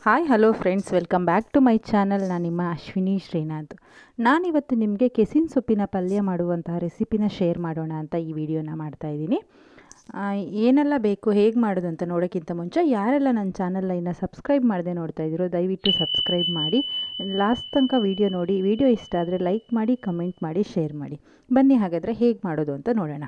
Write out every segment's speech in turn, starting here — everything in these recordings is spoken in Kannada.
Hi hello friends, welcome back to my channel. ನಾನು ನಿಮ್ಮ ಅಶ್ವಿನಿ ಶ್ರೀನಾಥ್. ನಾನಿವತ್ತು ನಿಮಗೆ ಕೆಸಿನ ಸೊಪ್ಪಿನ ಪಲ್ಯ ಮಾಡುವಂತಹ ರೆಸಿಪಿನ ಶೇರ್ ಮಾಡೋಣ ಅಂತ ಈ ವಿಡಿಯೋನ ಮಾಡ್ತಾಯಿದ್ದೀನಿ. ಏನೆಲ್ಲ ಬೇಕು, ಹೇಗೆ ಮಾಡೋದು ಅಂತ ನೋಡೋಕ್ಕಿಂತ ಮುಂಚೆ ಯಾರೆಲ್ಲ ನನ್ನ ಚಾನಲ್ನ ಇನ್ನು ಸಬ್ಸ್ಕ್ರೈಬ್ ಮಾಡದೆ ನೋಡ್ತಾ ಇದ್ದೀರೋ ದಯವಿಟ್ಟು ಸಬ್ಸ್ಕ್ರೈಬ್ ಮಾಡಿ. ಲಾಸ್ಟ್ ತನಕ ವಿಡಿಯೋ ನೋಡಿ. ವಿಡಿಯೋ ಇಷ್ಟ ಆದರೆ ಲೈಕ್ ಮಾಡಿ, ಕಮೆಂಟ್ ಮಾಡಿ, ಶೇರ್ ಮಾಡಿ. ಬನ್ನಿ ಹಾಗಾದರೆ ಹೇಗೆ ಮಾಡೋದು ಅಂತ ನೋಡೋಣ.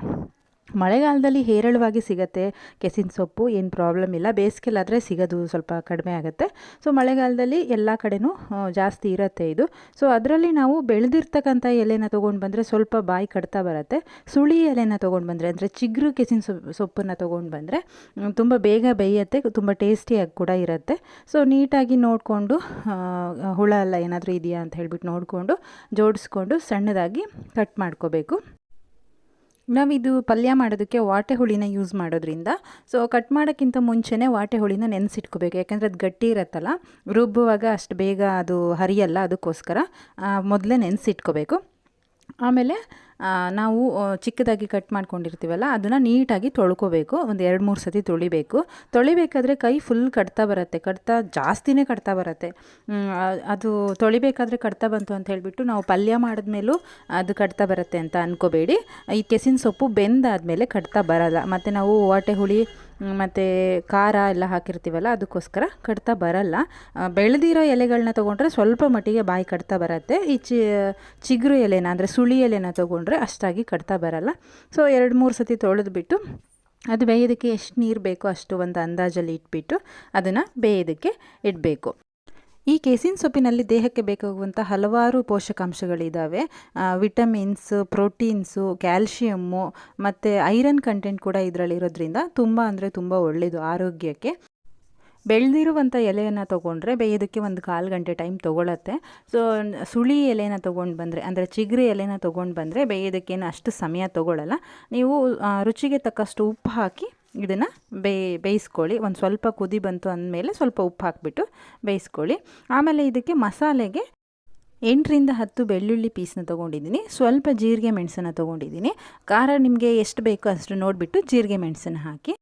ಮಳೆಗಾಲದಲ್ಲಿ ಹೇರಳವಾಗಿ ಸಿಗುತ್ತೆ ಕೆಸಿನ ಸೊಪ್ಪು, ಏನು ಪ್ರಾಬ್ಲಮ್ ಇಲ್ಲ. ಬೇಸಿಗೆಲಾದರೆ ಸಿಗೋದು ಸ್ವಲ್ಪ ಕಡಿಮೆ ಆಗುತ್ತೆ. ಸೊ ಮಳೆಗಾಲದಲ್ಲಿ ಎಲ್ಲ ಕಡೆನೂ ಜಾಸ್ತಿ ಇರುತ್ತೆ ಇದು. ಸೊ ಅದರಲ್ಲಿ ನಾವು ಬೆಳೆದಿರ್ತಕ್ಕಂಥ ಎಲೆನ ತೊಗೊಂಡು ಬಂದರೆ ಸ್ವಲ್ಪ ಬಾಯಿ ಕಡ್ತಾ ಬರುತ್ತೆ. ಸುಳಿ ಎಲೆನ ತೊಗೊಂಡು ಬಂದರೆ, ಅಂದರೆ ಚಿಗುರು ಕೆಸಿನ ಸೊಪ್ಪನ್ನು ತೊಗೊಂಡು ಬಂದರೆ ತುಂಬ ಬೇಗ ಬೇಯುತ್ತೆ, ತುಂಬ ಟೇಸ್ಟಿಯಾಗಿ ಕೂಡ ಇರುತ್ತೆ. ಸೊ ನೀಟಾಗಿ ನೋಡಿಕೊಂಡು ಹುಳ ಎಲ್ಲ ಏನಾದರೂ ಇದೆಯಾ ಅಂತ ಹೇಳ್ಬಿಟ್ಟು ನೋಡಿಕೊಂಡು ಜೋಡಿಸ್ಕೊಂಡು ಸಣ್ಣದಾಗಿ ಕಟ್ ಮಾಡ್ಕೋಬೇಕು. ನಾವಿದು ಪಲ್ಯ ಮಾಡೋದಕ್ಕೆ ವಾಟೆ ಹುಳಿನ ಯೂಸ್ ಮಾಡೋದ್ರಿಂದ ಸೊ ಕಟ್ ಮಾಡೋಕ್ಕಿಂತ ಮುಂಚೆನೇ ವಾಟೆ ಹುಳಿನ ನೆನೆಸಿಟ್ಕೋಬೇಕು. ಯಾಕೆಂದರೆ ಅದು ಗಟ್ಟಿ ಇರುತ್ತಲ್ಲ, ರುಬ್ಬುವಾಗ ಅಷ್ಟು ಬೇಗ ಅದು ಹರಿಯಲ್ಲ. ಅದಕ್ಕೋಸ್ಕರ ಮೊದಲೇ ನೆನೆಸಿಟ್ಕೋಬೇಕು. ಆಮೇಲೆ ನಾವು ಚಿಕ್ಕದಾಗಿ ಕಟ್ ಮಾಡ್ಕೊಂಡಿರ್ತೀವಲ್ಲ ಅದನ್ನು ನೀಟಾಗಿ ತೊಳ್ಕೊಬೇಕು. ಒಂದು 2-3 ಸತಿ ತೊಳಿಬೇಕು. ತೊಳಿಬೇಕಾದ್ರೆ ಕೈ ಫುಲ್ ಕಡ್ತಾ ಬರುತ್ತೆ, ಜಾಸ್ತಿನೇ ಕಡ್ತಾ ಬರುತ್ತೆ. ಅದು ತೊಳಿಬೇಕಾದ್ರೆ ಕಡ್ತಾ ಬಂತು ಅಂತ ಹೇಳಿಬಿಟ್ಟು ನಾವು ಪಲ್ಯ ಮಾಡಿದ್ಮೇಲೂ ಅದು ಕಡ್ತಾ ಬರುತ್ತೆ ಅಂತ ಅಂದ್ಕೋಬೇಡಿ. ಈ ಕೆಸಿನ ಸೊಪ್ಪು ಬೆಂದಾದಮೇಲೆ ಕಡ್ತಾ ಬರಲ್ಲ. ಮತ್ತು ನಾವು ವಾಟೆ ಹುಳಿ ಮತ್ತು ಖಾರ ಎಲ್ಲ ಹಾಕಿರ್ತೀವಲ್ಲ ಅದಕ್ಕೋಸ್ಕರ ಕಡ್ತಾ ಬರಲ್ಲ. ಬೆಳೆದಿರೋ ಎಲೆಗಳನ್ನ ತೊಗೊಂಡ್ರೆ ಸ್ವಲ್ಪ ಮಟ್ಟಿಗೆ ಬಾಯಿ ಕಡ್ತಾ ಬರುತ್ತೆ. ಈ ಚಿಗುರು ಎಲೆನ, ಅಂದರೆ ಸುಳಿ ಎಲೆನ ತೊಗೊಂಡ್ರೆ ಅಷ್ಟಾಗಿ ಕಡ್ತಾ ಬರಲ್ಲ. ಸೊ 2-3 ಸತಿ ತೊಳೆದ್ಬಿಟ್ಟು ಅದು ಬೇಯೋದಕ್ಕೆ ಎಷ್ಟು ನೀರು ಬೇಕೋ ಅಷ್ಟು ಒಂದು ಅಂದಾಜಲ್ಲಿ ಇಟ್ಬಿಟ್ಟು ಅದನ್ನು ಬೇಯೋದಕ್ಕೆ ಇಡಬೇಕು. ಈ ಕೆಸಿನ ಸೊಪ್ಪಿನಲ್ಲಿ ದೇಹಕ್ಕೆ ಬೇಕಾಗುವಂಥ ಹಲವಾರು ಪೋಷಕಾಂಶಗಳಿದ್ದಾವೆ. ವಿಟಮಿನ್ಸ್, ಪ್ರೋಟೀನ್ಸು, ಕ್ಯಾಲ್ಶಿಯಮ್ಮು ಮತ್ತು ಐರನ್ ಕಂಟೆಂಟ್ ಕೂಡ ಇದರಲ್ಲಿರೋದ್ರಿಂದ ತುಂಬ ಅಂದರೆ ತುಂಬ ಒಳ್ಳೆಯದು ಆರೋಗ್ಯಕ್ಕೆ. ಬೆಳೆದಿರುವಂಥ ಎಲೆಯನ್ನು ತೊಗೊಂಡ್ರೆ ಬೇಯೋದಕ್ಕೆ 1/4 ಗಂಟೆ ಟೈಮ್ ತೊಗೊಳತ್ತೆ. ಸೊ ಸುಳಿ ಎಲೆನ ತೊಗೊಂಡು ಬಂದರೆ, ಅಂದರೆ ಚಿಗುರು ಎಲೆನ ತೊಗೊಂಡು ಬಂದರೆ ಬೇಯೋದಕ್ಕೇನು ಅಷ್ಟು ಸಮಯ ತೊಗೊಳ್ಳಲ್ಲ. ನೀವು ರುಚಿಗೆ ತಕ್ಕಷ್ಟು ಉಪ್ಪು ಹಾಕಿ ಇದನ್ನು ಬೇಯಿಸ್ಕೊಳ್ಳಿ. ಒಂದು ಸ್ವಲ್ಪ ಕುದಿ ಬಂತು ಅಂದಮೇಲೆ ಸ್ವಲ್ಪ ಉಪ್ಪು ಹಾಕಿಬಿಟ್ಟು ಬೇಯಿಸ್ಕೊಳ್ಳಿ. ಆಮೇಲೆ ಇದಕ್ಕೆ ಮಸಾಲೆಗೆ 8-10 ಬೆಳ್ಳುಳ್ಳಿ ಪೀಸ್ನ ತೊಗೊಂಡಿದ್ದೀನಿ. ಸ್ವಲ್ಪ ಜೀರಿಗೆ ಮೆಣಸನ್ನು ತೊಗೊಂಡಿದ್ದೀನಿ. ಖಾರ ನಿಮಗೆ ಎಷ್ಟು ಬೇಕೋ ಅಷ್ಟು ನೋಡಿಬಿಟ್ಟು ಜೀರಿಗೆ ಮೆಣಸನ್ನು ಹಾಕಿ.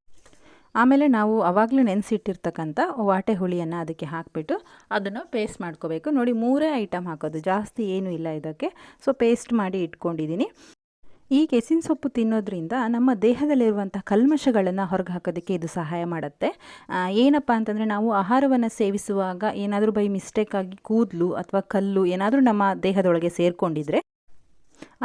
ಆಮೇಲೆ ನಾವು ಆವಾಗಲೂ ನೆನೆಸಿಟ್ಟಿರ್ತಕ್ಕಂಥ ವಾಟೆ ಹುಳಿಯನ್ನು ಅದಕ್ಕೆ ಹಾಕಿಬಿಟ್ಟು ಅದನ್ನು ಪೇಸ್ಟ್ ಮಾಡ್ಕೋಬೇಕು. ನೋಡಿ, 3 ಐಟಮ್ ಹಾಕೋದು, ಜಾಸ್ತಿ ಏನೂ ಇಲ್ಲ ಇದಕ್ಕೆ. ಸೊ ಪೇಸ್ಟ್ ಮಾಡಿ ಇಟ್ಕೊಂಡಿದ್ದೀನಿ. ಈ ಕೆಸಿನ ಸೊಪ್ಪು ತಿನ್ನೋದ್ರಿಂದ ನಮ್ಮ ದೇಹದಲ್ಲಿರುವಂಥ ಕಲ್ಮಶಗಳನ್ನು ಹೊರಗೆ ಹಾಕೋದಕ್ಕೆ ಇದು ಸಹಾಯ ಮಾಡುತ್ತೆ. ಏನಪ್ಪ ಅಂತಂದರೆ, ನಾವು ಆಹಾರವನ್ನು ಸೇವಿಸುವಾಗ ಏನಾದರೂ ಬೈ ಮಿಸ್ಟೇಕಾಗಿ ಕೂದಲು ಅಥವಾ ಕಲ್ಲು ಏನಾದರೂ ನಮ್ಮ ದೇಹದೊಳಗೆ ಸೇರಿಕೊಂಡಿದ್ರೆ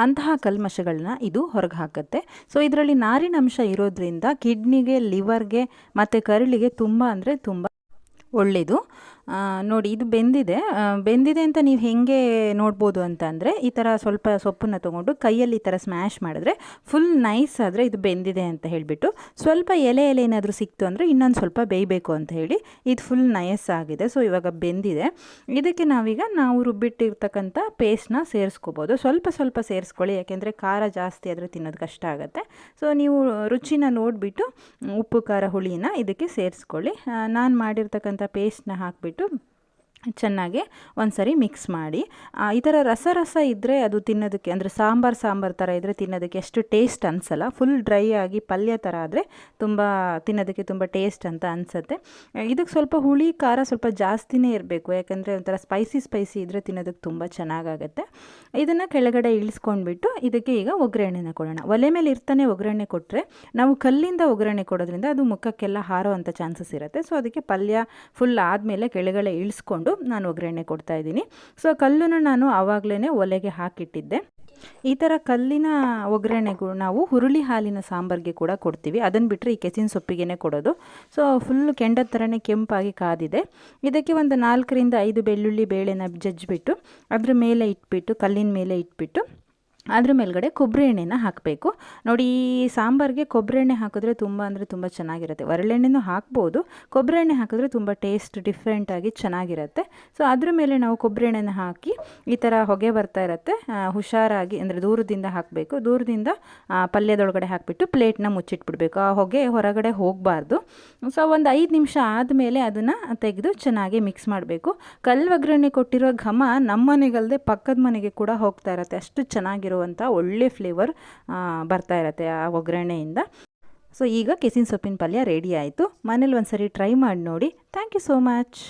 ಅಂತಹ ಕಲ್ಮಶಗಳನ್ನ ಇದು ಹೊರಗೆ ಹಾಕುತ್ತೆ. ಸೊ ಇದರಲ್ಲಿ ನಾರಿನಂಶ ಇರೋದ್ರಿಂದ ಕಿಡ್ನಿಗೆ, ಲಿವರ್ಗೆ ಮತ್ತು ಕರುಳಿಗೆ ತುಂಬ ಅಂದರೆ ತುಂಬ ಒಳ್ಳೆಯದು. ನೋಡಿ, ಇದು ಬೆಂದಿದೆ ಅಂತ ನೀವು ಹೇಗೆ ನೋಡ್ಬೋದು ಅಂತ ಅಂದರೆ, ಈ ಥರ ಸ್ವಲ್ಪ ಸೊಪ್ಪನ್ನು ತೊಗೊಂಡು ಕೈಯಲ್ಲಿ ಈ ಥರ ಸ್ಮ್ಯಾಶ್ ಮಾಡಿದ್ರೆ ಫುಲ್ ನೈಸ್ ಆದರೆ ಇದು ಬೆಂದಿದೆ ಅಂತ ಹೇಳಿಬಿಟ್ಟು. ಸ್ವಲ್ಪ ಎಲೆ ಏನಾದರೂ ಸಿಕ್ತು ಅಂದರೆ ಇನ್ನೊಂದು ಸ್ವಲ್ಪ ಬೇಯಬೇಕು ಅಂತ ಹೇಳಿ ಇದು ಫುಲ್ ನೈಸ್ ಆಗಿದೆ. ಸೊ ಇವಾಗ ಬೆಂದಿದೆ. ಇದಕ್ಕೆ ನಾವು ರುಬ್ಬಿಟ್ಟಿರ್ತಕ್ಕಂಥ ಪೇಸ್ಟ್ನ ಸೇರಿಸ್ಕೋಬೋದು. ಸ್ವಲ್ಪ ಸೇರಿಸ್ಕೊಳ್ಳಿ, ಯಾಕೆಂದರೆ ಖಾರ ಜಾಸ್ತಿ ಆದರೆ ತಿನ್ನೋದು ಕಷ್ಟ ಆಗುತ್ತೆ. ಸೊ ನೀವು ರುಚಿನ ನೋಡಿಬಿಟ್ಟು ಉಪ್ಪು, ಖಾರ, ಹುಳಿನ ಇದಕ್ಕೆ ಸೇರಿಸ್ಕೊಳ್ಳಿ. ನಾನು ಮಾಡಿರ್ತಕ್ಕಂಥ ಪೇಸ್ಟ್ನ ಹಾಕಿಬಿಟ್ಟು ಚೆನ್ನಾಗಿ ಒಂದು ಸರಿ ಮಿಕ್ಸ್ ಮಾಡಿ. ಈ ಥರ ರಸ ಇದ್ದರೆ ಅದು ತಿನ್ನೋದಕ್ಕೆ, ಅಂದರೆ ಸಾಂಬಾರು ಥರ ಇದ್ದರೆ ತಿನ್ನೋದಕ್ಕೆ ಎಷ್ಟು ಟೇಸ್ಟ್ ಅನಿಸಲ್ಲ. ಫುಲ್ ಡ್ರೈ ಆಗಿ ಪಲ್ಯ ಥರ ಆದರೆ ತಿನ್ನೋದಕ್ಕೆ ತುಂಬ ಟೇಸ್ಟ್ ಅಂತ ಅನಿಸುತ್ತೆ. ಇದಕ್ಕೆ ಸ್ವಲ್ಪ ಹುಳಿ, ಖಾರ ಸ್ವಲ್ಪ ಜಾಸ್ತಿನೇ ಇರಬೇಕು, ಯಾಕಂದರೆ ಒಂಥರ ಸ್ಪೈಸಿ ಇದ್ದರೆ ತಿನ್ನೋದಕ್ಕೆ ತುಂಬ ಚೆನ್ನಾಗಾಗುತ್ತೆ. ಇದನ್ನು ಕೆಳಗಡೆ ಇಳಿಸ್ಕೊಂಡ್ಬಿಟ್ಟು ಇದಕ್ಕೆ ಈಗ ಒಗ್ಗರಣೆನ ಕೊಡೋಣ. ಒಲೆ ಮೇಲೆ ಇರ್ತಾನೆ ಒಗ್ಗರಣೆ ಕೊಟ್ಟರೆ ನಾವು ಕಲ್ಲಿಂದ ಒಗ್ಗರಣೆ ಕೊಡೋದ್ರಿಂದ ಅದು ಮುಖಕ್ಕೆಲ್ಲ ಹಾರೋ ಅಂಥ ಚಾನ್ಸಸ್ ಇರುತ್ತೆ. ಸೊ ಅದಕ್ಕೆ ಪಲ್ಯ ಫುಲ್ ಆದಮೇಲೆ ಕೆಳಗಡೆ ಇಳಿಸ್ಕೊಂಡು ನಾನು ಒಗ್ಗರಣೆ ಕೊಡ್ತಾ ಇದ್ದೀನಿ. ಸೊ ಕಲ್ಲನ್ನು ನಾನು ಆವಾಗಲೇ ಒಲೆಗೆ ಹಾಕಿಟ್ಟಿದ್ದೆ. ಈ ಥರ ಕಲ್ಲಿನ ಒಗ್ಗರಣೆಗಳು ನಾವು ಹುರುಳಿ ಹಾಲಿನ ಸಾಂಬಾರಿಗೆ ಕೂಡ ಕೊಡ್ತೀವಿ. ಅದನ್ನು ಬಿಟ್ಟರೆ ಈ ಕೆಸಿನ ಸೊಪ್ಪಿಗೆ ಕೊಡೋದು. ಸೊ ಫುಲ್ಲು ಕೆಂಡದ ಥರನೇ ಕೆಂಪಾಗಿ ಕಾದಿದೆ. ಇದಕ್ಕೆ ಒಂದು 4-5 ಬೆಳ್ಳುಳ್ಳಿ ಬೇಳೆನ ಜಜ್ಜಿಬಿಟ್ಟು ಅದ್ರ ಮೇಲೆ ಇಟ್ಬಿಟ್ಟು, ಕಲ್ಲಿನ ಮೇಲೆ ಇಟ್ಬಿಟ್ಟು ಅದ್ರ ಮೇಲ್ಗಡೆ ಕೊಬ್ಬರಿ ಎಣ್ಣೆನ ಹಾಕಬೇಕು. ನೋಡಿ, ಈ ಸಾಂಬಾರಿಗೆ ಕೊಬ್ಬರಿ ಎಣ್ಣೆ ಹಾಕಿದ್ರೆ ತುಂಬ ಅಂದರೆ ತುಂಬ ಚೆನ್ನಾಗಿರುತ್ತೆ. ಒರಳೆಣ್ಣೆನೂ ಹಾಕ್ಬೋದು, ಕೊಬ್ಬರಿ ಎಣ್ಣೆ ಹಾಕಿದ್ರೆ ತುಂಬ ಟೇಸ್ಟ್ ಡಿಫ್ರೆಂಟಾಗಿ ಚೆನ್ನಾಗಿರುತ್ತೆ. ಸೊ ಅದ್ರ ಮೇಲೆ ನಾವು ಕೊಬ್ಬರಿ ಎಣ್ಣೆನ ಹಾಕಿ ಈ ಥರ ಹೊಗೆ ಬರ್ತಾ ಇರುತ್ತೆ, ಹುಷಾರಾಗಿ, ಅಂದರೆ ದೂರದಿಂದ ಹಾಕಬೇಕು. ದೂರದಿಂದ ಪಲ್ಯದೊಳಗಡೆ ಹಾಕಿಬಿಟ್ಟು ಪ್ಲೇಟ್ನ ಮುಚ್ಚಿಟ್ಬಿಡ್ಬೇಕು. ಆ ಹೊಗೆ ಹೊರಗಡೆ ಹೋಗಬಾರ್ದು. ಸೊ ಒಂದು 5 ನಿಮಿಷ ಆದಮೇಲೆ ಅದನ್ನು ತೆಗೆದು ಚೆನ್ನಾಗಿ ಮಿಕ್ಸ್ ಮಾಡಬೇಕು. ಕಲ್ಲು ಒಗ್ಗರಣೆ ಕೊಟ್ಟಿರೋ ಘಮ ನಮ್ಮ ಮನೆಗಲ್ಲದೆ ಪಕ್ಕದ ಮನೆಗೆ ಕೂಡ ಹೋಗ್ತಾ ಇರುತ್ತೆ. ಅಷ್ಟು ಚೆನ್ನಾಗಿರುವಂಥ ಒಳ್ಳೆ ಫ್ಲೇವರ್ ಬರ್ತಾ ಇರುತ್ತೆ ಆ ಒಗ್ಗರಣೆಯಿಂದ. ಸೊ ಈಗ ಕೆಸಿನ ಸೊಪ್ಪಿನ ಪಲ್ಯ ರೆಡಿ ಆಯಿತು. ಮನೇಲಿ ಒಂದು ಸರಿ ಟ್ರೈ ಮಾಡಿ ನೋಡಿ. Thank you so much.